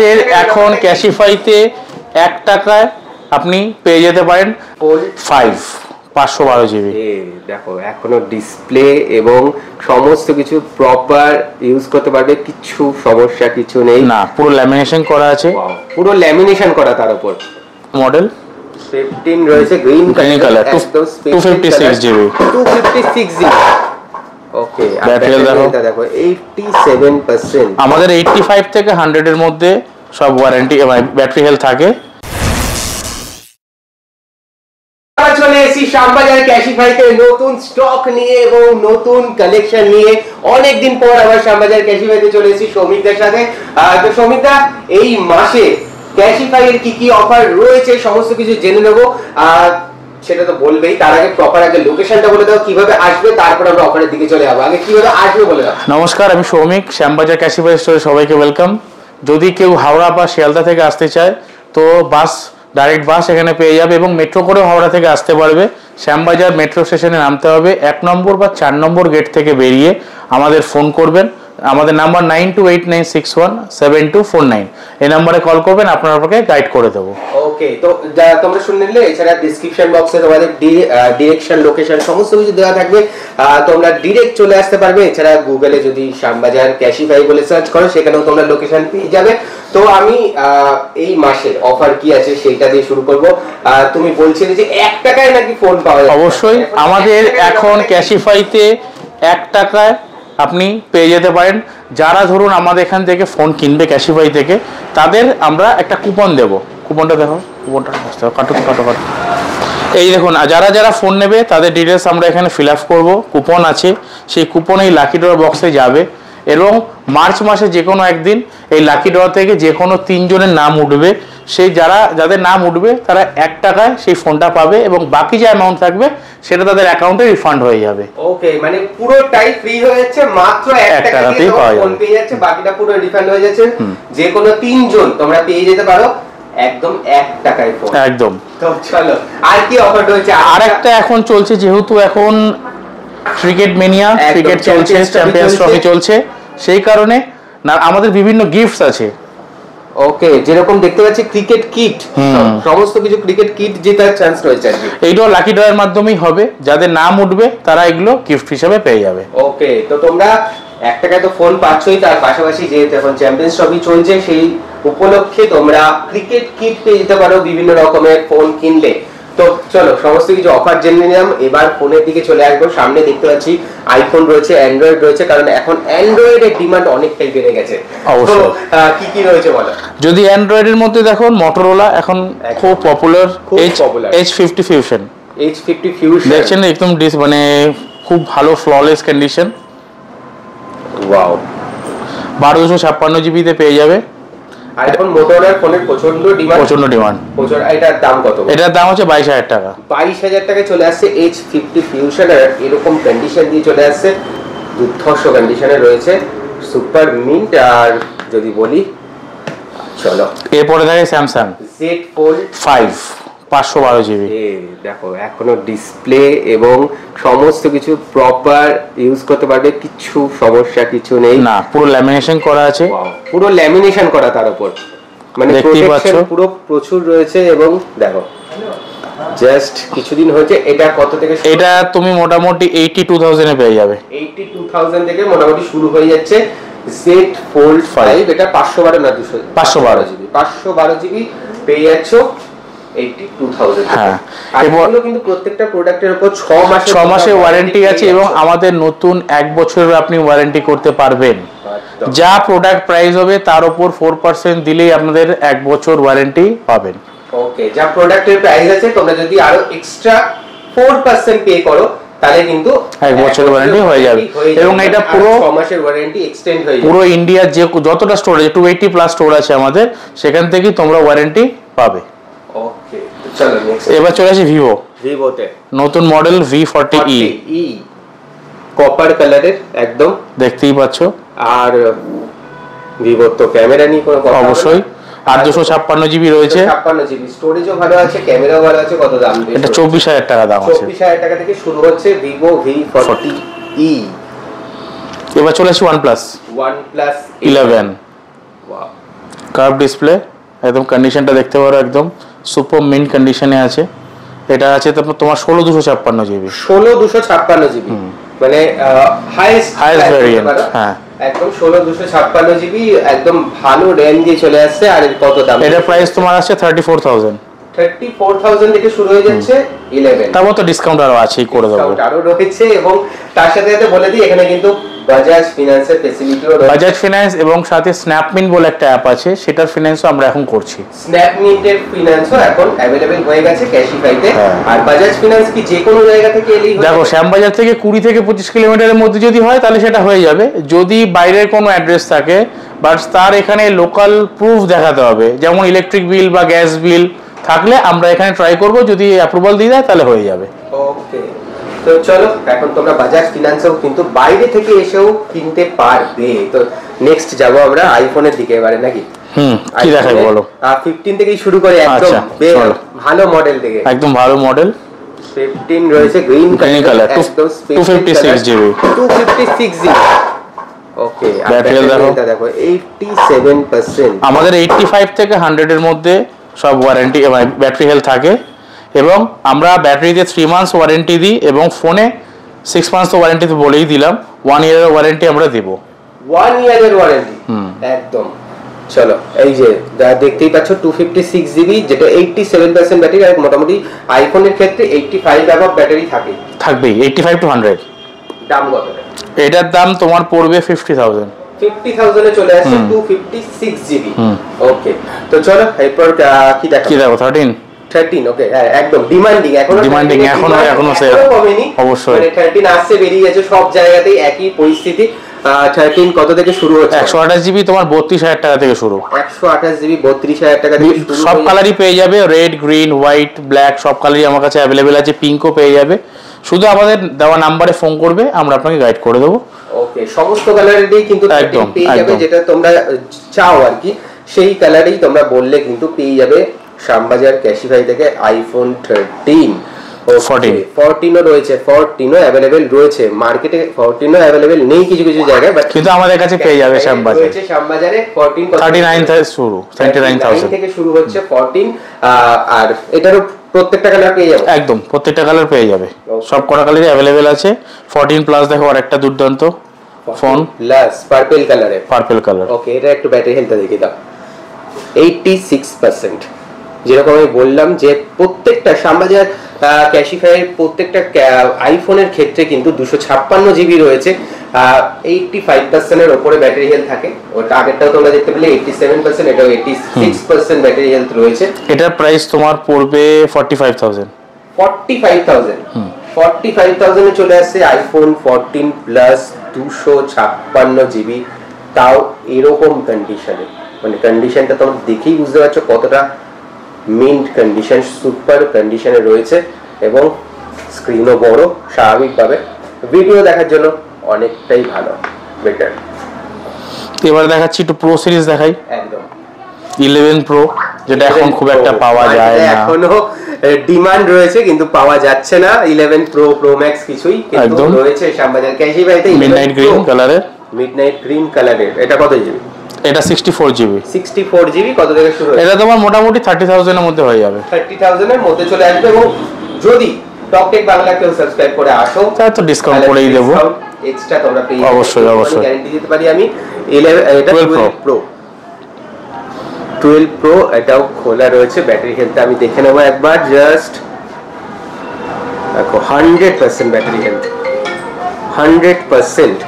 আমাদের এখন ক্যাশিফাইতে 1 টাকায় আপনি পেয়ে যেতে পারেন Fold 5 512 জিবি। দেখো এখনো ডিসপ্লে এবং সমস্ত কিছু প্রপার ইউজ করতে পারবে, কিছু সমস্যা কিছু নেই না, পুরো ল্যামিনেশন করা আছে। পুরো ল্যামিনেশন করা। তার উপর মডেল 15 রয়েছে, গ্রিন কালার, 256 জিবি। 256 জিবি। ওকে, ব্যাটারি দেখো 87%। আমাদের 85 থেকে 100 এর মধ্যে সব ওয়ারেন্টি এবং ব্যাটারি হেলথ থাকে। চলে এসেছি শ্যামবাজার ক্যাশিফাইতে নতুন স্টক নিয়ে এবং নতুন কালেকশন নিয়ে। অনেকদিন পর আবার শ্যামবাজার ক্যাশিফাইতে চলে এসেছি সৌমিকদার সাথে। তো সৌমিকদা, এই মাসে ক্যাশিফাইয়ের কি কি অফার রয়েছে সমস্ত কিছু জেনে নেবো, সেটা তো বলবেই। তার আগে প্রপার আগে লোকেশনটা বলে দাও, কিভাবে আসবে, তারপর আমরা অফারের দিকে চলে যাবো। আগে কিভাবে আসবে বলে দাও। নমস্কার, আমি সৌমিক, শ্যামবাজার ক্যাশিফাই স্টোরে সবাইকে ওয়েলকাম। যদি কেউ হাওড়া বা শিয়ালদা থেকে আসতে চায় তো ডাইরেক্ট বাস এখানে পেয়ে যাবে এবং মেট্রো করেও হাওড়া থেকে আসতে পারবে। শ্যামবাজার মেট্রো স্টেশনে নামতে হবে, 1 নম্বর বা 4 নম্বর গেট থেকে বেরিয়ে আমাদের ফোন করবেন। আমাদের নাম্বার 9289617249, এই নাম্বারে কল করবেন, আপনাকে গাইড করে দেবো। ওকে, তো তোমরা শুনে নিলে, এছাড়া ডেসক্রিপশন বক্সে তোমাদের ডিরেকশন লোকেশন সমস্ত কিছু দেওয়া থাকবে, তোমরা ডিরেক্ট চলে আসতে পারবে। এছাড়া গুগলে যদি শ্যামবাজার ক্যাশিফাই বলে সার্চ করো, সেখানেও তোমরা লোকেশন পেয়ে যাবে। তো আমি এই মাসের অফার কি আছে সেইটা দিয়ে শুরু করব। তুমি বলছিলে যে 1 টাকায় নাকি ফোন পাওয়া যায়। অবশ্যই, আমাদের এখন ক্যাশিফাইতে 1 টাকায় আপনি পেয়ে যেতে পারেন। যারা ধরুন আমাদের এখান থেকে ফোন কিনবে ক্যাশিফাই থেকে, তাদের আমরা একটা কুপন দেব। কুপনটা দেখো, কুপনটা কাটো। এই দেখুন, যারা ফোন নেবে তাদের ডিটেলস আমরা এখানে ফিল আপ করবো। কুপন আছে, সেই কুপন এই লাকি ড্র বক্সে যাবে এবং মার্চ মাসে যে কোনো একদিন এই লাকি ড্র থেকে যে কোনো 3 জনের নাম উঠবে। সেই যাদের নাম উঠবে তারা 1 টাকায় সেই ফোনটা পাবে এবং বাকি যে অ্যামাউন্ট থাকবে সেটা তাদের অ্যাকাউন্টে রিফান্ড হয়ে যাবে। ওকে, মানে পুরোটাই ফ্রি হয়ে যাচ্ছে, মাত্র 1 টাকাতেই ফোন পেয়ে যাচ্ছে, বাকিটা পুরো রিফান্ড হয়ে যাচ্ছে। যে কোনো 3 জন তোমরা পেয়ে যেতে পারো একদম 1 টাকায় ফোন। একদম। তো চলো, আর কি অফার হয়েছে? আরেকটা এখন চলছে, যেহেতু এখন ক্রিকেট মেনিয়া, ক্রিকেট চলছে, চ্যাম্পিয়ন্স ট্রফি চলছে, সেই কারণে না আমাদের বিভিন্ন গিফটস আছে। ওকে, যেরকম দেখতে পাচ্ছি ক্রিকেট কিট, সমস্ত কিছু ক্রিকেট কিট জেতার চান্স রয়েছে। এইটাও লাকি ড্রয়ের মাধ্যমেই হবে, যাদের নাম উঠবে তারা এগুলো গিফট হিসেবে পেয়ে যাবে। ওকে, তো তোমরা 1 টাকায় তো ফোন পাচ্ছই, তার পাশাপাশি যেহেতু এখন চ্যাম্পিয়ন্স ট্রফি চলছে, সেই উপলক্ষে তোমরা ক্রিকেট কিট পেয়ে যেতে পারো বিভিন্ন রকমের ফোন কিনলে। তো চলো, সমস্ত কিছু অফার জেনে নিলাম। এবার ফোনের দিকে চলে আসবো। সামনে দেখতে পাচ্ছি আইফোন রয়েছে, অ্যান্ড্রয়েড রয়েছে, কারণ এখন অ্যান্ড্রয়েডের ডিমান্ড অনেকটাই বেড়ে গেছে। অবশ্যই। কি রয়েছে বলো। যদি অ্যান্ড্রয়েডের মধ্যে দেখো, মোটরোলা এখন খুব popular, H50 fusion. H50 fusion দেখছেন, একদম মানে খুব ভালো ফ্ললেস কন্ডিশন। ওয়াও, 1256 জিবিতে পেয়ে যাবে। আর এখন মোটরোলার ফোনের প্রচন্ড ডিমান্ড। এটার দাম কত? এটার দাম হচ্ছে 22,000 টাকা। 22,000 টাকায় চলে আসছে H50 ফিউশন, আর এরকম কন্ডিশন দিয়ে চলে আসছে, দুর্ধর্ষ কন্ডিশনে রয়েছে, সুপার মিন্ট। আর যদি বলি, চলো এরপরে থাকে স্যামসাং Z Fold 5 512 জিবি। দেখো এখনো ডিসপ্লে এবং সমস্ত কিছু প্রপার ইউজ করতে পারবে, কিছু সমস্যা কিছু নেই। না, পুরো ল্যামিনেশন করা আছে। পুরো ল্যামিনেশন করা, তার উপর মানে প্রোটেকশন পুরো প্রচুর রয়েছে। এবং দেখো জাস্ট কিছুদিন হয়েছে, এটা কত থেকে? এটা তুমি মোটামুটি 82,000 এ পেয়ে যাবে। 82,000 থেকে মোটামুটি শুরু হয়ে যাচ্ছে Z Fold 5। এটা 512 না 512 জিবি, 512 জিবি পেয়ে যাচ্ছ 82,000। হ্যাঁ, এগুলো কিন্তু প্রত্যেকটা প্রোডাক্টের উপর 6 মাসের ওয়ারেন্টি আছে এবং আমাদের নতুন 1 বছরের আপনি ওয়ারেন্টি করতে পারবেন। যা প্রোডাক্ট প্রাইস হবে তার উপর 4% দিলেই আপনাদের 1 বছর ওয়ারেন্টি পাবেন। ওকে, যা প্রোডাক্টের প্রাইস আছে, তোমরা যদি আরো এক্সট্রা 4% পে করো তাহলে কিন্তু 1 বছর ওয়ারেন্টি হয়ে যাবে এবং এটা পুরো 6 মাসের ওয়ারেন্টি এক্সটেন্ড হয়ে যাবে। পুরো ইন্ডিয়ার যতটা স্টোর আছে, 280 প্লাস স্টোর আছে আমাদের, সেখান থেকে তোমরা ওয়ারেন্টি পাবে। ওকে, চলো নেক্সট। এবার চলে আসি ভিভোতে নতুন মডেল V40e, কপার কালারের একদম, দেখতেই পাচ্ছো। আর ভিভো তো ক্যামেরা নিয়ে কোনো কথা অবশ্যই, আর 256 জিবি রয়েছে, 56 জিবি স্টোরেজও ভালো আছে, ক্যামেরাও ভালো আছে। কত দাম? এটা 24,000 টাকা দাম আছে। 24,000 টাকা থেকে শুরু হচ্ছে ভিভো V40e। এবার চলে আসি OnePlus 11। কার্ভ ডিসপ্লে, একদম কন্ডিশনটা দেখতে পারো একদম সুপার মিন্ট কন্ডিশনে আছে। এটা আছে তোমার 16,256 জিবি। 16,256 জিবি মানে হাইয়েস্ট ভেরিয়েন্ট। হ্যাঁ একদম 16,256 জিবি, একদম ভালো র্যাম দিয়ে চলে আসছে। আর এর কত দাম? এটা প্রাইস তোমার আছে 34,000। 34,000 থেকে শুরু হয়ে যাচ্ছে 11। তারপর তো ডিসকাউন্ট আরো আছেই, করে দেবো। ডিসকাউন্ট আরো রয়েছে, এবং তার সাথে সাথে বলে দিই এখানে কিন্তু বাজাজ ফিনান্সের ফ্যাসিলিটিও রয়েছে। বাজাজ ফিনান্স এবং সাথে স্ন্যাপমিন্ট বলে একটা অ্যাপ আছে, সেটার ফিনান্সও আমরা এখন করছি। স্ন্যাপমিন্টের ফিনান্সও এখন अवेलेबल হয়ে গেছে ক্যাশিফাইতে। আর বাজাজ ফিনান্স কি যে কোনো জায়গা থেকে এলেই হবে? দেখো শ্যামবাজার থেকে 20 থেকে 25 কিলোমিটারের মধ্যে যদি হয় তাহলে সেটা হয়ে যাবে। যদি বাইরের কোনো অ্যাড্রেস থাকে বাট তার এখানে লোকাল প্রুফ দেখাতে হবে, যেমন ইলেকট্রিক বিল বা গ্যাস বিল থাকলে আমরা এখানে ট্রাই করব, যদি অ্যাপ্রুভাল দিয়ে দেয় তাহলে হয়ে যাবে। ওকে, তো চলো এখন তোমরা বাজাজ ফিনান্সেও কিন্তু বাইরে থেকে এসেও কিনতে পারবে। তো নেক্সট যাব আমরা আইফোনের দিকে এবারে, নাকি? কি দেখাই বলো? 15 থেকেই শুরু করে, একদম ভালো মডেল থেকে, একদম ভালো মডেল। 15 রয়েছে গ্রিন কালার, 256 জিবি। 256 জিবি। ওকে, ব্যাটারি দেখো 87%। আমাদের 85 থেকে 100 এর মধ্যে সব ওয়ারেন্টি মানে ব্যাটারি হেলথ থাকে, এবং আমরা ব্যাটারিতে 3 মান্থস ওয়ারেন্টি দিই, এবং ফোনে 6 মান্থস তো ওয়ারেন্টি তো বলেই দিলাম, 1 ইয়ারের ওয়ারেন্টি আমরা দেব। 1 ইয়ারের ওয়ারেন্টি একদম। চলো এই যে দেখতেই পাচ্ছ 256 জিবি, যেটা 87% ব্যাটারি। আর মোটামুটি আইফোনের ক্ষেত্রে 85 অ্যাবভ ব্যাটারি থাকবেই, 85 to 100। দাম কত? এটার দাম তোমার পড়বে 50,000। 50,000 এ চলে আসছে 256 জিবি। ওকে, তো চলো এরপর কি দেখো? 13। ওকে, একদম ডিমান্ডিং, এখনো সেল কমেনি অবশ্যই। মানে 13 আসছে, বেরিয়ে গেছে সব জায়গাতেই একই পরিস্থিতি। 13 কত থেকে শুরু হচ্ছে? 128 জিবি তোমার 32,000 টাকা থেকে শুরু। 128 জিবি 32,000 টাকা থেকে শুরু। সব কালারই পেয়ে যাবে, রেড, গ্রিন, হোয়াইট, ব্ল্যাক, সব কালারই আমার কাছে অ্যাভেলেবেল আছে। পিঙ্কও পেয়ে যাবে, শুধু আমাদের দেওয়া নাম্বারে ফোন করবে, আমরা আপনাকে গাইড করে দেবো। ওকে, সমস্ত কালারেরই কিন্তু পেয়ে যাবে, যেটা তোমরা চাও আর কি, সেই কালারেই তোমরা বললে কিন্তু পেয়ে যাবে শ্যামবাজার ক্যাশিফাই থেকে আইফোন 13। 14ও রয়েছে, 14ও अवेलेबल রয়েছে মার্কেটে। 14ও अवेलेबल নেই কিছু কিছু জায়গায়, বাট কিন্তু আমাদের কাছে পেয়ে যাবে শ্যামবাজারে। রয়েছে শ্যামবাজারে 14 39 থেকে শুরু, 39,000 থেকে শুরু হচ্ছে 14। আর এটারও প্রত্যেকটা কালার পেয়ে যাবে, একদম প্রত্যেকটা কালার পেয়ে যাবে, সব কটা কালারই अवेलेबल আছে। 14 প্লাস দেখো আরেকটা দুর্দান্ত ফোন প্লাস পার্পল কালার। ওকে, এটা একটু ব্যাটারি হেলথটা দেখে দাও। 86%। যেরকম আমি বললাম যে প্রত্যেকটা শ্যামবাজার ক্যাশিফাইয়ের প্রত্যেকটা আইফোনের ক্ষেত্রে কিন্তু 256 জিবি রয়েছে, 85% এর উপরে ব্যাটারি হেলথ থাকে। ওটা আগেরটাও তোমরা দেখতে পেলে 87%, এটাও 86% ব্যাটারি হেলথ রয়েছে। এটার প্রাইস তোমার পড়বে 45,000। 45,000 এ চলে আসছে আইফোন 14 প্লাস 256 জিবি, তাও এরকম কন্ডিশনে। মানে কন্ডিশনটা তোমরা দেখেই বুঝতে পারছো কতটা মিন্ট কন্ডিশন, সুপার কন্ডিশনে রয়েছে, এবং স্ক্রিনও বড়, স্বাভাবিকভাবে ভিডিও দেখার জন্য অনেকটাই ভালো, বেটার। এবার দেখাচ্ছি একটু প্রো সিরিজ দেখাই। একদম 11 প্রো, যেটা এখন খুব একটা পাওয়া যায় না, এখনো ডিমান্ড রয়েছে কিন্তু পাওয়া যাচ্ছে না। 11 প্রো, প্রো ম্যাক্স কিছুই কিন্তু রয়েছে শ্যামবাজার ক্যাশিফাইতে। মিডনাইট গ্রিন কালারের। এটা কত জিবি? এটা 64 জিবি। 64 জিবি কত থেকে শুরু হয়? এটা তোমার মোটামুটি 30,000 এর মধ্যে হয়ে যাবে। 30,000 এর মধ্যে চলে আসবে, এবং যদি টকটেক বাংলা কেউ সাবস্ক্রাইব করে আসো তাহলে তো ডিসকাউন্ট করেই দেব, এক্সট্রা তোমরা পেয়ে যাবে। অবশ্যই গ্যারান্টি দিতে পারি আমি। 11 এটা 12 প্রো, এটাও খোলা রয়েছে। ব্যাটারি হেলথ আমি দেখে নেব একবার, জাস্ট দেখো 100% ব্যাটারি হেলথ, 100%।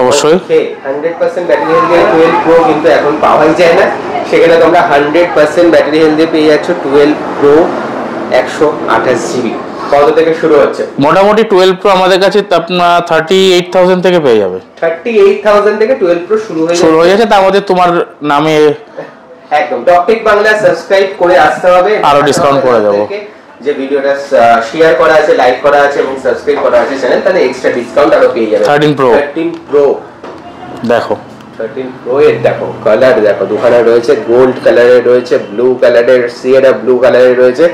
অবশ্যই 100% ব্যাটারি হেলথ দিয়ে 12 প্রো কিন্তু এখন পাওয়াই যায় না, সেখানে তোমরা 100% ব্যাটারি হেলথ দিয়ে পেয়ে যাচ্ছ 12 প্রো 128 জিবি। কত থেকে শুরু হচ্ছে? মোটামুটি 12 প্রো আমাদের কাছে আপনার 38,000 থেকে পেয়ে যাবে। 38,000 থেকে 12 প্রো শুরু হয়ে যাচ্ছে। তার মধ্যে তোমার নামে একদম টকটেক বাংলা সাবস্ক্রাইব করে আসতে হবে, আরো ডিসকাউন্ট করে দেব। যে ভিডিওটা শেয়ার করা আছে, লাইক করা আছে এবং সাবস্ক্রাইব করা আছে চ্যানেল, তাহলে এক্সট্রা ডিসকাউন্ট আরো পেয়ে যাবে। 13 প্রো দেখো 13 প্রো এর দেখো কালার, দেখো দুখানা রয়েছে, গোল্ড কালারের রয়েছে, ব্লু কালারের, সিয়েরা ব্লু কালারের রয়েছে।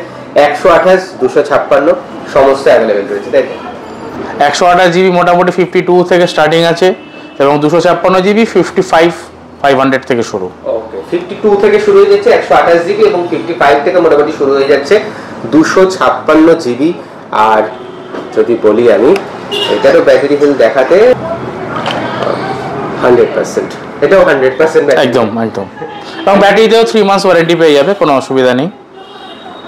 128, 256 সমস্ত अवेलेबल রয়েছে, তাই তো? 128 জিবি মোটামুটি 52 থেকে স্টার্টিং আছে, এবং 256 জিবি 55 500 থেকে শুরু। ওকে, 52 থেকে শুরু হয়ে যাচ্ছে 128 জিবি এবং 55 থেকে মোটামুটি শুরু হয়ে যাচ্ছে 256 জিবি। আর যদি বলি আমি এটারও ব্যাটারি হেলথ দেখাতে 100%, এটাও 100% ব্যাটারি, একদম একদম। এবং ব্যাটারিতেও 3 মান্থস ওয়ারেন্টি পেয়ে যাবে, কোনো অসুবিধা নেই।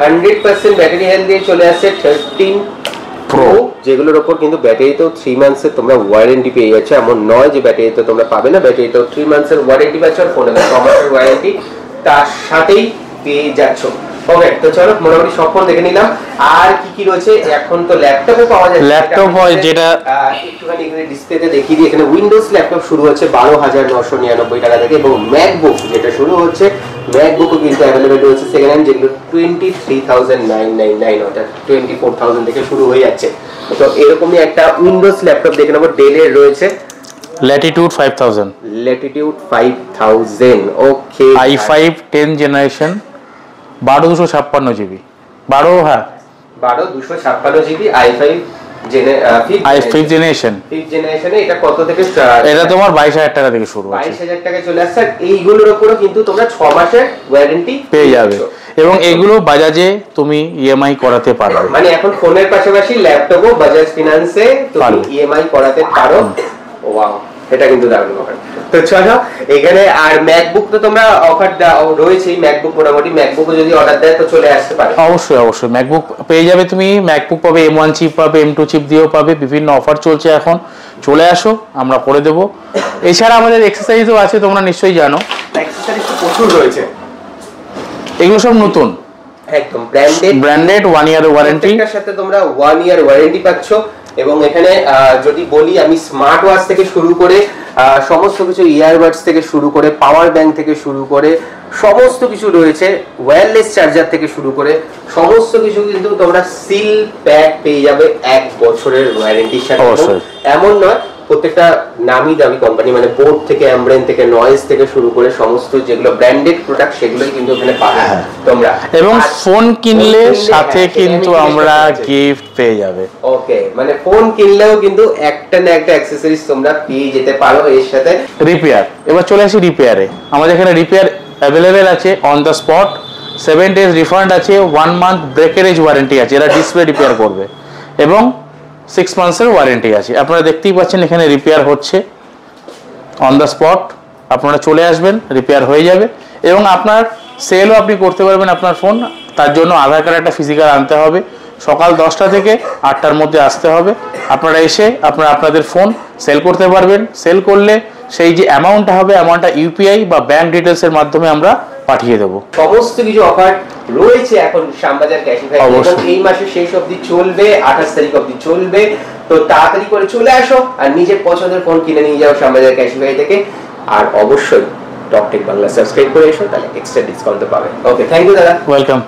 100% ব্যাটারি হেলথ দিয়ে চলে আসছে 13 প্রো, যেগুলোর উপর কিন্তু ব্যাটারিতেও 3 মান্থসের তোমরা ওয়ারেন্টি পেয়ে যাচ্ছ। এমন নয় যে ব্যাটারিতে তোমরা পাবে না, ব্যাটারিতেও 3 মান্থসের ওয়ারেন্টি পাচ্ছ আর ফোনে 6 মাসের ওয়ারেন্টি তার সাথেই পেয়ে যাচ্ছ। ওকে, তো চলো মোটামুটি সব ফোন দেখে নিলাম। আর কি কি রয়েছে, এখন তো ল্যাপটপও পাওয়া যায়। ল্যাপটপ হয় যেটা একটুখানি এখানে ডিসপ্লেতে দেখিয়ে দিই। এখানে উইন্ডোজ ল্যাপটপ শুরু হচ্ছে 12,999 টাকা থেকে এবং ম্যাকবুক যেটা শুরু হচ্ছে, ম্যাকবুকও কিন্তু অ্যাভেলেবেল রয়েছে সেকেন্ড হ্যান্ড, যেগুলো 23,999 অর্থাৎ 24,000 থেকে শুরু হয়ে যাচ্ছে। তো এরকমই একটা উইন্ডোজ ল্যাপটপ দেখে নেবো, ডেলের রয়েছে ল্যাটিটিউড 5000, ল্যাটিটিউড 5000। ওকে, i5 10 generation 12256 GB, 12256 GB i5 generation. এটা কত থেকে? এটা তোমার 22000 টাকা থেকে শুরু হচ্ছে, 22000 টাকা চলে আসছে। এইগুলোর উপরও কিন্তু তোমরা 6 মাসের ওয়ারেন্টি পেয়ে যাবে এবং এগুলো বাজাজে তুমি ইএমআই করাতে পারবে। মানে এখন ফোনের পাশাপাশি ল্যাপটপও বাজাজ ফিনান্সে তুমি ইএমআই করাতে পারো। ওয়াও, এটা কিন্তু দারুণ ব্যাপার। তো চলো এখানে আর ম্যাকবুক তো তোমরা অফার রয়েছেই, ম্যাকবুক মোটামুটি ম্যাকবুকও যদি অর্ডার দেয় তো চলে আসতে পারে। অবশ্যই অবশ্যই ম্যাকবুক পেয়ে যাবে তুমি, ম্যাকবুক পাবে, M1 চিপ পাবে, M2 চিপ দিয়েও পাবে, বিভিন্ন অফার চলছে এখন, চলে আসো আমরা করে দেবো। এছাড়া আমাদের এক্সেসরিজও আছে, তোমরা নিশ্চয়ই জানো। অ্যাকসেসরিজ তো প্রচুর রয়েছে, এগুলো সব নতুন, একদম ব্র্যান্ডেড 1 ইয়ার ওয়ারেন্টি, এর সাথে তোমরা 1 ইয়ার ওয়ারেন্টি পাচ্ছ। এবং এখানে যদি বলি আমি, স্মার্ট ওয়াচ থেকে শুরু করে সমস্ত কিছু, ইয়ারবাডস থেকে শুরু করে পাওয়ার ব্যাংক থেকে শুরু করে সমস্ত কিছু রয়েছে, ওয়্যারলেস চার্জার থেকে শুরু করে সমস্ত কিছু কিন্তু তোমরা সিল প্যাক পেয়ে যাবে 1 বছরের ওয়ারেন্টির সাথে। এমন নয়, প্রত্যেকটা নামি দামি কোম্পানি মানে বোট থেকে, অ্যামব্রেন থেকে, নয়েজ থেকে শুরু করে সমস্ত যেগুলো ব্র্যান্ডেড প্রোডাক্ট সেগুলোই কিন্তু এখানে পাবে তোমরা। এবং ফোন কিনলে সাথে কিন্তু আমরা গিফট পেয়ে যাবে। ওকে, মানে ফোন কিনলেও কিন্তু একটা না একটা অ্যাকসেসরিজ তোমরা পেয়ে যেতে পারো এর সাথে। রিপেয়ার, এবার চলে আসি রিপেয়ারে। আমাদের এখানে রিপেয়ার অ্যাভেলেবেল আছে on the spot, 7 days refund আছে, 1 মান্থ ব্রেকারেজ ওয়ারেন্টি আছে, এরা ডিসপ্লে রিপেয়ার করবে, এবং 6 মান্থসের ওয়ারেন্টি আছে। আপনারা দেখতেই পাচ্ছেন এখানে রিপেয়ার হচ্ছে অন দ্য স্পট, আপনারা চলে আসবেন, রিপেয়ার হয়ে যাবে। এবং আপনার সেলও আপনি করতে পারবেন আপনার ফোন, তার জন্য আধার কার্ড একটা ফিজিক্যাল আনতে হবে, সকাল 10টা থেকে 8টার মধ্যে আসতে হবে। আপনারা এসে আপনাদের ফোন সেল করতে পারবেন। সেল করলে সেই যে অ্যামাউন্টটা হবে, অ্যামাউন্টটা ইউপিআই বা ব্যাংক ডিটেলসের মাধ্যমে আমরা পাঠিয়ে দেবো। সমস্ত কিছু অফার রয়েছে এখন শ্যামবাজার ক্যাশিফাই, এবং এই মাসে শেষ অবধি চলবে, 28 তারিখ অবধি চলবে। তো তাড়াতাড়ি করে চলে আসো আর নিজের পছন্দের ফোন কিনে নিয়ে যাও শ্যামবাজার ক্যাশিফাই থেকে। আর অবশ্যই টক টেক বাংলা সাবস্ক্রাইব করে এসো, তাহলে এক্সট্রা ডিসকাউন্ট পাবে। ওকে, থ্যাংক ইউ দাদা। ওয়েলকাম।